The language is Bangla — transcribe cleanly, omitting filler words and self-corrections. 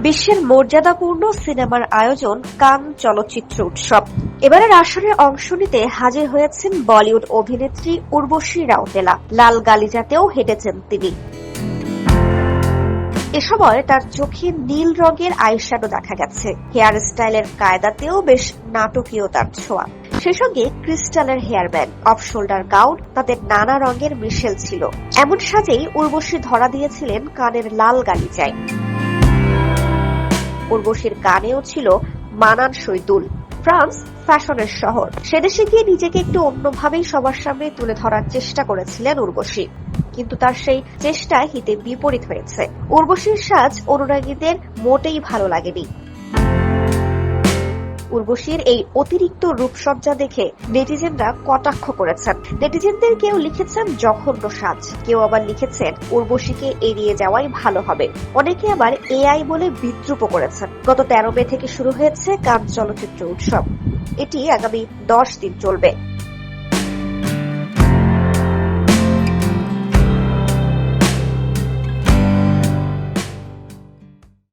বিশ্বের মর্যাদাপূর্ণ সিনেমার আয়োজন কান চলচ্চিত্র উৎসব। এবারের আসরে অংশ নিতে হাজির হয়েছেন বলিউড অভিনেত্রী উর্বশী রাউতেলা। লাল গালিচাতেও হেঁটেছেন তিনি। এ সময় তার চোখে নীল রঙের আইশ্যাডো দেখা গেছে। হেয়ার স্টাইলের কায়দাতেও বেশ নাটকীয়তার ছোঁয়া। সে সঙ্গে ক্রিস্টালের hair band, off shoulder gown, তাতে নানা রঙের মিশেল ছিল। এমন সাজেই উর্বশী ধরা দিয়েছিলেন কানের লাল গালিচায়। উর্বশীর গানেও ছিল মানানসই দুল। ফ্রান্স ফ্যাশনের শহর, সেদেশে গিয়ে নিজেকে একটু অন্যভাবেই সবার সামনে তুলে ধরার চেষ্টা করেছিলেন উর্বশী, কিন্তু তার সেই চেষ্টা হিতে বিপরীত হয়েছে। উর্বশীর সাজ অনুরাগীদের মোটেই ভালো লাগেনি। উর্বশীর এই অতিরিক্ত রূপসজ্জা দেখে নেটিজেনরা কটাক্ষ করেছেন। নেটিজেনদের কেউ লিখেছেন জঘন্য সাজ, কেউ আবার লিখেছেন উর্বশীকে এড়িয়ে যাওয়াই ভালো হবে। অনেকে আবার এআই বলে বিদ্রূপ করেছেন। গত 13 মে থেকে শুরু হয়েছে কান চলচ্চিত্র উৎসব। এটি আগামী 10 দিন চলবে।